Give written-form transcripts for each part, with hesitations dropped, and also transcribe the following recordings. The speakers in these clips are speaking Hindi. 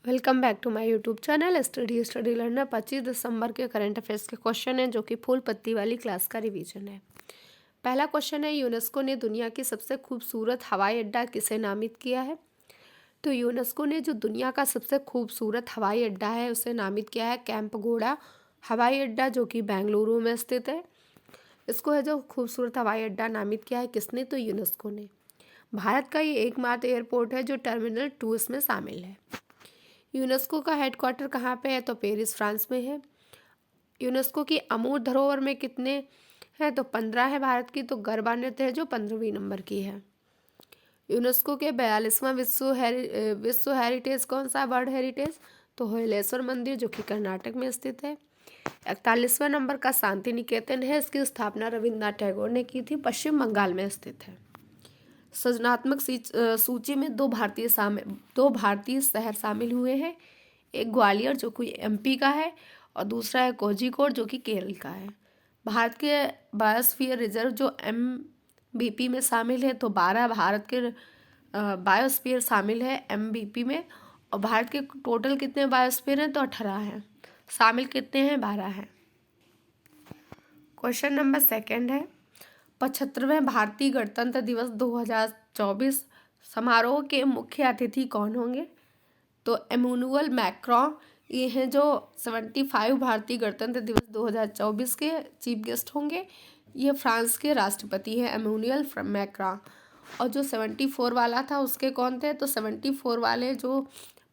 Welcome back to my YouTube channel study learner. 25 दिसंबर के करंट अफेयर्स के क्वेश्चन हैं जो कि फुल पत्ती वाली क्लास का रिवीजन है। पहला क्वेश्चन है, यूनेस्को ने दुनिया की सबसे खूबसूरत हवाई अड्डा किसे नामित किया है? तो यूनेस्को ने जो दुनिया का सबसे खूबसूरत हवाई अड्डा है उसे नामित किया है कैंपगोड़ा हवाई अड्डा, जो कि बेंगलुरु में स्थित है। इसको है जो खूबसूरत हवाई अड्डा नामित किया है किसने? तो यूनेस्को ने। भारत का ये एकमात्र एयरपोर्ट है जो टर्मिनल 2 इसमें शामिल है। यूनेस्को का हेडक्वार्टर कहाँ पे है? तो पेरिस, फ्रांस में है। यूनेस्को की अमूर्त धरोहर में कितने हैं? तो 15 है भारत की। तो गरबा नृत्य है जो 15वीं नंबर की है। यूनेस्को के 42वां विश्व हेरिटेज कौन सा? World heritage. तो हलेश्वर मंदिर, जो कि कर्नाटक में स्थित है। 41वां नंबर का शांति निकेतन है। इसकी स्थापना रविन्द्रनाथ टैगोर ने की थी। पश्चिम बंगाल में स्थित है। सृजनात्मक सूची में दो भारतीय शहर शामिल हुए हैं। एक ग्वालियर, जो कि एमपी का है, और दूसरा है कोझिकोड, जो कि केरल का है। भारत के बायोस्फीयर रिजर्व जो एमबीपी में शामिल है। तो 12 भारत के बायोस्फीयर शामिल है एमबीपी में। और भारत के टोटल कितने बायोस्फीयर हैं? तो 18 हैं। शामिल कितने हैं? 12 हैं। क्वेश्चन नंबर सेकंड है, 75वें भारतीय गणतंत्र दिवस 2024 समारोह के मुख्य अतिथि कौन होंगे? तो एमैनुअल मैक्रों ये हैं जो 75 भारतीय गणतंत्र दिवस 2024 के चीफ गेस्ट होंगे। ये फ्रांस के राष्ट्रपति हैं एमैनुअल मैक्रों। और जो 74 वाला था उसके कौन थे? तो 74 वाले जो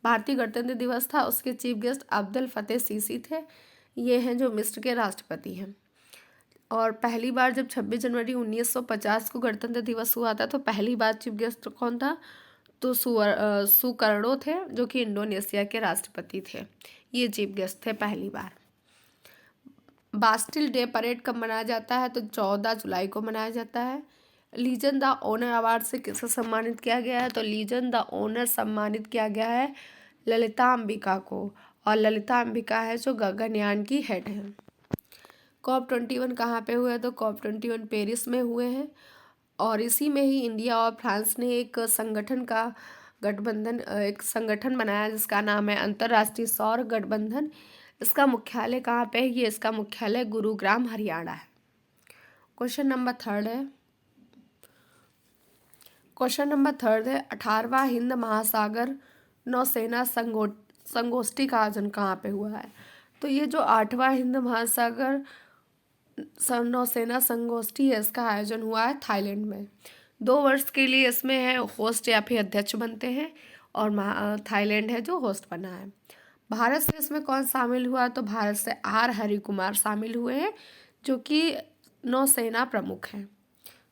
भारतीय गणतंत्र दिवस था उसके चीफ गेस्ट अब्दुल फतेह सीसी थे। ये हैं जो मिस्र के राष्ट्रपति हैं। और पहली बार जब 26 जनवरी 1950 को गणतंत्र दिवस हुआ था तो पहली बार चीफ गेस्ट कौन था? तो सुकर्णो थे, जो कि इंडोनेशिया के राष्ट्रपति थे। ये चीफ गेस्ट थे पहली बार। बास्टिल डे परेड कब मनाया जाता है? तो 14 जुलाई को मनाया जाता है। लीजन द ऑनर अवार्ड से किसे सम्मानित किया गया है? तो लीजन द ऑनर सम्मानित किया गया है ललिता अंबिका को। और ललिता अंबिका है जो गगनयान की हेड है। COP21 कहाँ पे हुए? तो COP21 पेरिस में हुए हैं। और इसी में ही इंडिया और फ्रांस ने एक संगठन बनाया जिसका नाम है अंतर्राष्ट्रीय सौर गठबंधन। इसका मुख्यालय कहाँ पे है? ये इसका मुख्यालय गुरुग्राम, हरियाणा है। क्वेश्चन नंबर थर्ड है 18वां हिंद महासागर नौसेना संगोष्ठी का आयोजन कहाँ पे हुआ है? तो ये जो 8वां हिंद महासागर नौसेना संगोष्ठी है इसका आयोजन हुआ है थाईलैंड में। 2 वर्ष के लिए इसमें है होस्ट या फिर अध्यक्ष बनते हैं। और थाईलैंड है जो होस्ट बना है। भारत से इसमें कौन शामिल हुआ? तो भारत से आर हरिकुमार शामिल हुए हैं, जो कि नौसेना प्रमुख हैं।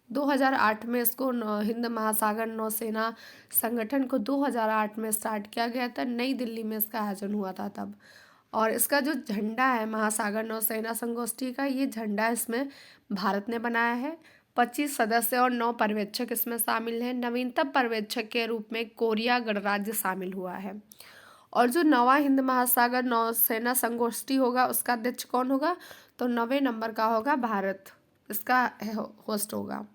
2008 में इसको हिंद महासागर नौसेना संगठन को 2008 में स्टार्ट किया गया था। नई दिल्ली में इसका आयोजन हुआ था तब। और इसका जो झंडा है महासागर नौसेना संगोष्ठी का, ये झंडा इसमें भारत ने बनाया है। 25 सदस्य और 9 पर्यवेक्षक इसमें शामिल हैं। नवीनतम पर्यवेक्षक के रूप में कोरिया गणराज्य शामिल हुआ है। और जो 9वां हिंद महासागर नौसेना संगोष्ठी होगा उसका अध्यक्ष कौन होगा? तो 9वें नंबर का होगा भारत, इसका होस्ट होगा।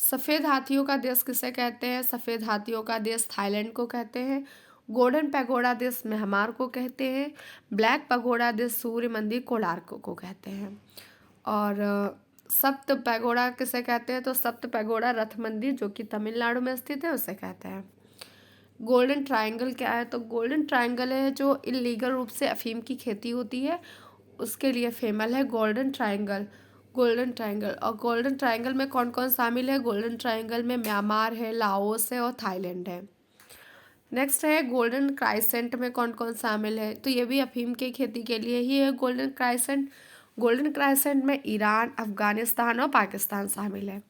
सफ़ेद हाथियों का देश किसे कहते हैं? सफ़ेद हाथियों का देश थाईलैंड को कहते हैं। गोल्डन पैगोडा देश म्यांमार को कहते हैं। ब्लैक पैगोडा देश सूर्य मंदिर कोणार्क को कहते हैं। और सप्त पैगोडा किसे कहते हैं? तो सप्त पैगोडा रथ मंदिर, जो कि तमिलनाडु में स्थित है, उसे कहते हैं। गोल्डन ट्रायंगल क्या है? तो गोल्डन ट्रायंगल है जो इलीगल रूप से अफीम की खेती होती है उसके लिए फेमस है गोल्डन ट्रायंगल। और गोल्डन ट्रायंगल में कौन कौन शामिल है? गोल्डन ट्रायंगल में म्यांमार है, लाओस है और थाईलैंड है। नेक्स्ट है गोल्डन क्राइसेंट में कौन कौन शामिल है? तो ये भी अफीम की खेती के लिए ही है गोल्डन क्राइसेंट। गोल्डन क्राइसेंट में ईरान, अफगानिस्तान और पाकिस्तान शामिल है।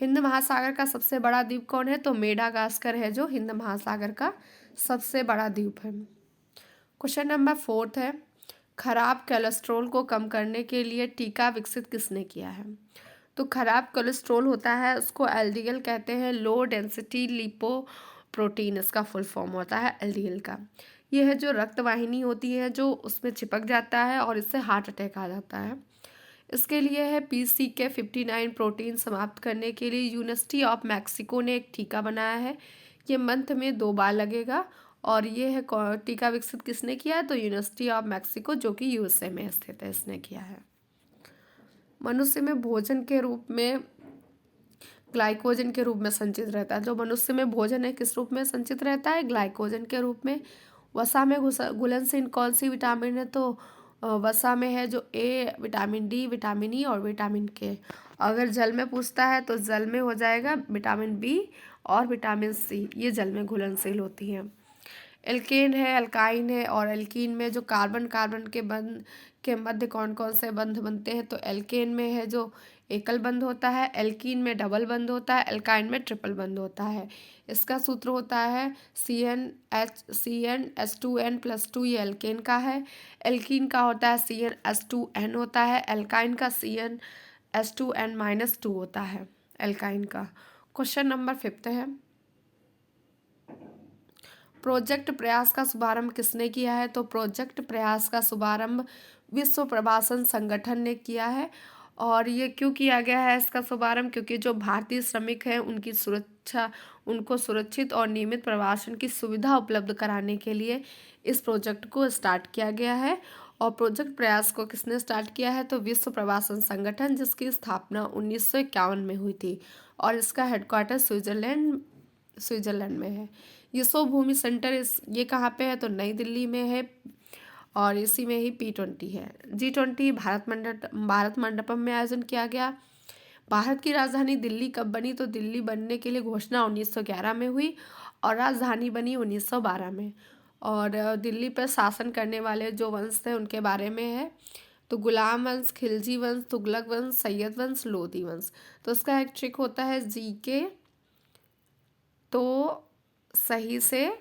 हिंद महासागर का सबसे बड़ा द्वीप कौन है? तो मेडागास्कर है जो हिंद महासागर का सबसे बड़ा द्वीप है। क्वेश्चन नंबर 4 है, खराब कोलेस्ट्रॉल को कम करने के लिए टीका विकसित किसने किया है? तो खराब कोलेस्ट्रॉल होता है उसको एलडीएल कहते हैं, लो डेंसिटी लिपोप्रोटीन इसका फुल फॉर्म होता है एलडीएल का। यह है जो रक्त वाहिनी होती है जो उसमें चिपक जाता है और इससे हार्ट अटैक आ जाता है। इसके लिए है PCK59 प्रोटीन समाप्त करने के लिए यूनिवर्सिटी ऑफ मैक्सिको ने एक टीका बनाया है। ये मंथ में 2 बार लगेगा और ये है टीका विकसित किसने किया है? तो यूनिवर्सिटी ऑफ मैक्सिको जो कि यूएसए में स्थित है, इसने किया है। मनुष्य में भोजन के रूप में ग्लाइकोजन के रूप में संचित रहता है। जो मनुष्य में भोजन है किस रूप में संचित रहता है? ग्लाइकोजन के रूप में। वसा में घुलनशील कौन सी विटामिन है? तो वसा में है जो ए, विटामिन डी, विटामिन ई और विटामिन के। अगर जल में पूछता है तो जल में हो जाएगा विटामिन बी और विटामिन सी, ये जल में घुलनशील होती हैं। एल्केन है, अल्काइन है, और एल्कीन में जो कार्बन कार्बन के बंध के मध्य कौन कौन से बंध बनते हैं? तो एल्केन में है जो एकल बंध होता है, एल्कीन में डबल बंध होता है, एल्काइन में ट्रिपल बंध होता है। इसका सूत्र होता है CnH2n+2, ये एल्केन का है। एल्कीन का होता है CnH2n होता है, एल्काइन का CnH2n-2 होता है एल्काइन का। क्वेश्चन नंबर 5 है, प्रोजेक्ट प्रयास का शुभारंभ किसने किया है? तो प्रोजेक्ट प्रयास का शुभारंभ विश्व प्रवासन संगठन ने किया है। और ये क्यों किया गया है इसका शुभारंभ? क्योंकि जो भारतीय श्रमिक हैं उनको सुरक्षित और नियमित प्रवासन की सुविधा उपलब्ध कराने के लिए इस प्रोजेक्ट को स्टार्ट किया गया है। और प्रोजेक्ट प्रयास को किसने स्टार्ट किया है? तो विश्व प्रवासन संगठन, जिसकी स्थापना 1951 में हुई थी और इसका हेडक्वार्टर स्विट्जरलैंड में है। यशो भूमि सेंटर ये कहाँ पे है? तो नई दिल्ली में है और इसी में ही P20 है। G20 भारत मंडपम में आयोजन किया गया। भारत की राजधानी दिल्ली कब बनी? तो दिल्ली बनने के लिए घोषणा 1911 में हुई और राजधानी बनी 1912 में। और दिल्ली पर शासन करने वाले जो वंश थे उनके बारे में है, तो गुलाम वंश, खिलजी वंश, तुगलक वंश, सैयद वंश, लोधी वंश। तो इसका एक ट्रिक होता है जीके, तो सही से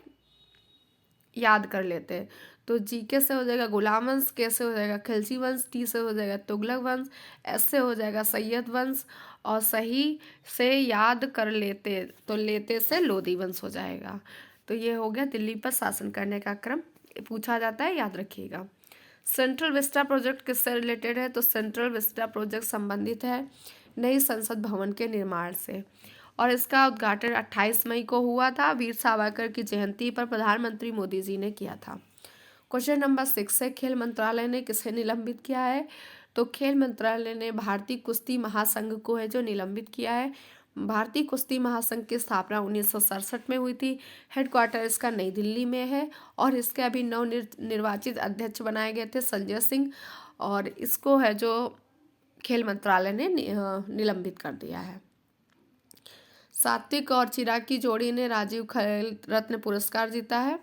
याद कर लेते हैं। तो जीके से हो जाएगा गुलाम वंश, के से हो जाएगा खिलजी वंश, टी से हो जाएगा तुगलक वंश, एस से हो जाएगा सैयद वंश, और सही से याद कर लेते तो लेते से लोधी वंश हो जाएगा। तो ये हो गया दिल्ली पर शासन करने का क्रम, पूछा जाता है, याद रखिएगा। सेंट्रल विस्टा प्रोजेक्ट किससे रिलेटेड है? तो सेंट्रल विस्टा प्रोजेक्ट संबंधित है नई संसद भवन के निर्माण से और इसका उद्घाटन 28 मई को हुआ था। वीर सावरकर की जयंती पर प्रधानमंत्री मोदी जी ने किया था। क्वेश्चन नंबर 6 है, खेल मंत्रालय ने किसे निलंबित किया है? तो खेल मंत्रालय ने भारतीय कुश्ती महासंघ को है जो निलंबित किया है। भारतीय कुश्ती महासंघ की स्थापना 1967 में हुई थी। हेडक्वार्टर इसका नई दिल्ली में है और इसके अभी निर्वाचित अध्यक्ष बनाए गए थे संजय सिंह, और इसको है जो खेल मंत्रालय ने निलंबित कर दिया है। सात्विक और चिराग की जोड़ी ने राजीव खेल रत्न पुरस्कार जीता है।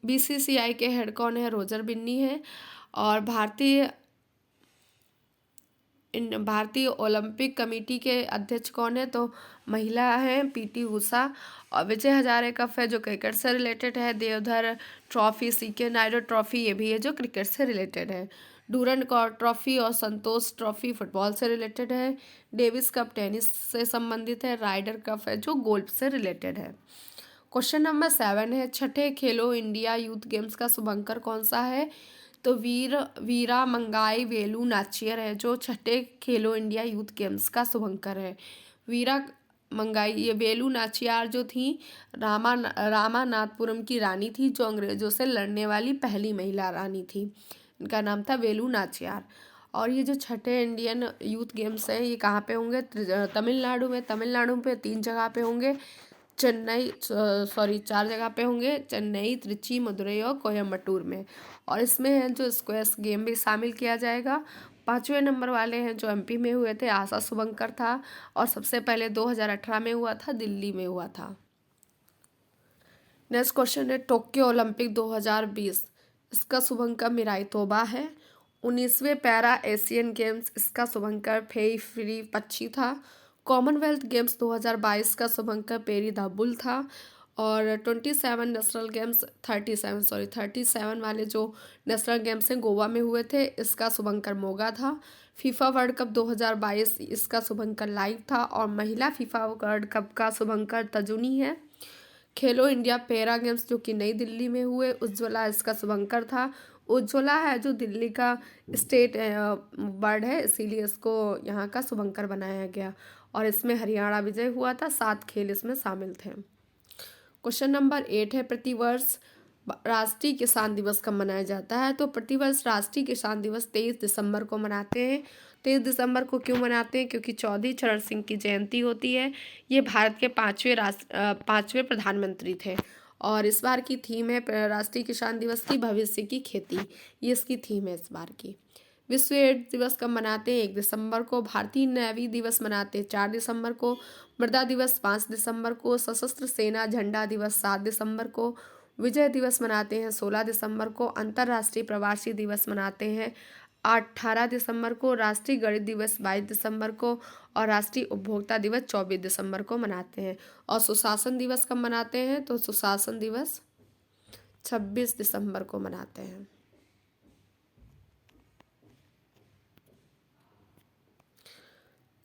बीसीसीआई के हेड कौन है? रोजर बिन्नी है। और भारतीय ओलंपिक कमेटी के अध्यक्ष कौन है? तो महिला है पीटी उषा। और विजय हजारे कप है जो क्रिकेट से रिलेटेड है। Deodhar trophy, C K Naidu trophy, ये भी है जो क्रिकेट से रिलेटेड है। डूरंड ट्रॉफी और संतोष ट्रॉफी फुटबॉल से रिलेटेड है। डेविस कप टेनिस से संबंधित है। राइडर कप है जो गोल्फ से रिलेटेड है। क्वेश्चन नंबर 7 है, छठे खेलो इंडिया यूथ गेम्स का शुभंकर कौन सा है? तो वीरा मंगाई वेलू नाचियर है जो छठे खेलो इंडिया यूथ गेम्स का शुभंकर है। वीरा मंगाई, ये वेलू नाचियार जो थी रामानाथपुरम की रानी थी, जो अंग्रेजों से लड़ने वाली पहली महिला रानी थी। इनका नाम था वेलू नाचियार। और ये जो छठे इंडियन यूथ गेम्स हैं ये कहाँ पे होंगे? तमिलनाडु में। तमिलनाडु पे 3 जगह पे होंगे, 4 जगह पे होंगे, चेन्नई, त्रिची, मदुरई और कोयम्बटूर में। और इसमें है जो स्क्वैश गेम भी शामिल किया जाएगा। 5वें नंबर वाले हैं जो एमपी में हुए थे, आशा शुभंकर था, और सबसे पहले 2018 में हुआ था, दिल्ली में हुआ था। नेक्स्ट क्वेश्चन है, टोक्यो ओलंपिक 2020, इसका शुभंकर मिराई तोबा है। 19वें पैरा एशियन गेम्स, इसका शुभंकर फेई पच्छी था। कॉमनवेल्थ गेम्स 2022 का शुभंकर पेरी धाबुल था। और 37 वाले जो नेशनल गेम्स हैं गोवा में हुए थे, इसका शुभंकर मोगा था। फीफा वर्ल्ड कप 2022, इसका शुभंकर लाइव था। और महिला फीफा वर्ल्ड कप का शुभंकर तजुनी है। खेलो इंडिया पैरा गेम्स जो कि नई दिल्ली में हुए, उज्ज्वला इसका शुभंकर था। उज्ज्वला है जो दिल्ली का स्टेट बर्ड है, इसीलिए इसको यहाँ का शुभंकर बनाया गया। और इसमें हरियाणा विजय हुआ था। 7 खेल इसमें शामिल थे। क्वेश्चन नंबर 8 है, प्रतिवर्ष राष्ट्रीय किसान दिवस कब मनाया जाता है? तो प्रतिवर्ष राष्ट्रीय किसान दिवस 23 दिसंबर को मनाते हैं। 23 दिसंबर को क्यों मनाते हैं? क्योंकि चौधरी चरण सिंह की जयंती होती है। ये भारत के पांचवें प्रधानमंत्री थे। और इस बार की थीम है राष्ट्रीय किसान दिवस की भविष्य की खेती, ये इसकी थीम है इस बार की। विश्व एड्स दिवस कब मनाते हैं? 1 दिसंबर को। भारतीय नेवी दिवस मनाते हैं 4 दिसंबर को। मृदा दिवस 5 दिसंबर को। सशस्त्र सेना झंडा दिवस 7 दिसंबर को। विजय दिवस मनाते हैं 16 दिसंबर को। अंतर्राष्ट्रीय प्रवासी दिवस मनाते हैं 18 दिसंबर को। राष्ट्रीय गणित दिवस 22 दिसंबर को। और राष्ट्रीय उपभोक्ता दिवस 24 दिसंबर को मनाते हैं। और सुशासन दिवस कब मनाते हैं? तो सुशासन दिवस 26 दिसंबर को मनाते हैं।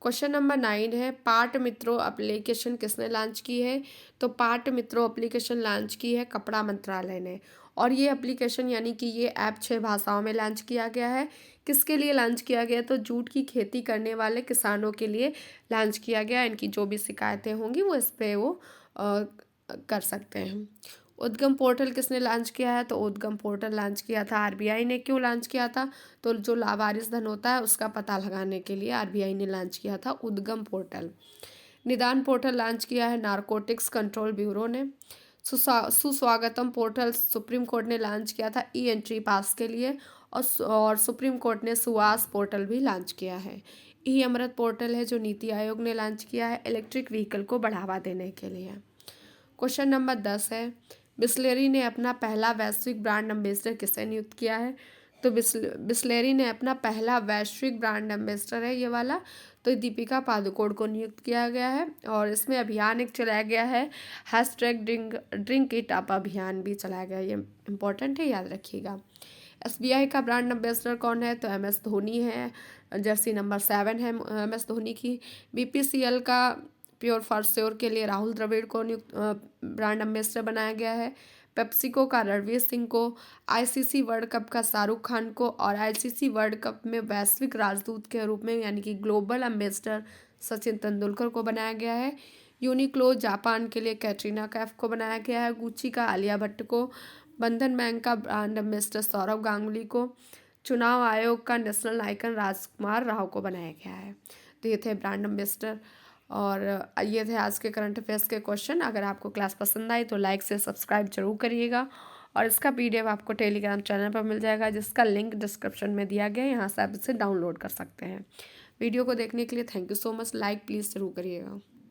क्वेश्चन नंबर 9 है, पाट मित्रों एप्लीकेशन किसने लॉन्च की है? तो पाट मित्रों एप्लीकेशन लॉन्च की है कपड़ा मंत्रालय ने। और ये एप्लीकेशन यानी कि ये ऐप 6 भाषाओं में लॉन्च किया गया है। किसके लिए लॉन्च किया गया? तो जूट की खेती करने वाले किसानों के लिए लॉन्च किया गया। इनकी जो भी शिकायतें होंगी वो इस पर वो कर सकते हैं। उद्गम पोर्टल किसने लॉन्च किया है? तो उद्गम पोर्टल लॉन्च किया था आरबीआई ने। क्यों लॉन्च किया था? तो जो लावारिस धन होता है उसका पता लगाने के लिए आरबीआई ने लॉन्च किया था उद्गम पोर्टल। निदान पोर्टल लॉन्च किया है नारकोटिक्स कंट्रोल ब्यूरो ने। सुस्वागतम पोर्टल सुप्रीम कोर्ट ने लॉन्च किया था ई एंट्री पास के लिए। और सुप्रीम कोर्ट ने सुवास पोर्टल भी लॉन्च किया है। ई अमृत पोर्टल है जो नीति आयोग ने लॉन्च किया है इलेक्ट्रिक व्हीकल को बढ़ावा देने के लिए। क्वेश्चन नंबर 10 है, बिस्लेरी ने अपना पहला वैश्विक ब्रांड एम्बेसडर किसे नियुक्त किया है? तो बिस्लेरी ने अपना पहला वैश्विक ब्रांड एम्बेसडर है ये वाला, तो दीपिका पादुकोण को नियुक्त किया गया है। और इसमें अभियान एक चलाया गया है हैशटैग ड्रिंक इट अप अभियान भी चलाया गया है। ये इंपॉर्टेंट है, याद रखिएगा। एसबीआई का ब्रांड एम्बेसडर कौन है? तो एम एस धोनी है। जर्सी नंबर 7 है एम एस धोनी की। बीपीसीएल का प्योर फॉर श्योर के लिए राहुल द्रविड़ को नियुक्त ब्रांड एम्बेसडर बनाया गया है। पेप्सिको का रणवीर सिंह को। आईसीसी वर्ल्ड कप का शाहरुख खान को। और आईसीसी वर्ल्ड कप में वैश्विक राजदूत के रूप में यानी कि ग्लोबल एम्बेसडर सचिन तेंदुलकर को बनाया गया है। यूनिक्लो जापान के लिए कैटरीना कैफ को बनाया गया है। गुच्ची का आलिया भट्ट को। बंधन बैंक का ब्रांड एम्बेसडर सौरव गांगुली को। चुनाव आयोग का नेशनल आइकन राजकुमार राव को बनाया गया है। तो ये थे ब्रांड एम्बेसडर। और ये थे आज के करंट अफेयर्स के क्वेश्चन। अगर आपको क्लास पसंद आई तो लाइक से सब्सक्राइब जरूर करिएगा। और इसका पीडीएफ आपको टेलीग्राम चैनल पर मिल जाएगा जिसका लिंक डिस्क्रिप्शन में दिया गया है, यहाँ से आप इसे डाउनलोड कर सकते हैं। वीडियो को देखने के लिए thank you so much. Like please जरूर करिएगा।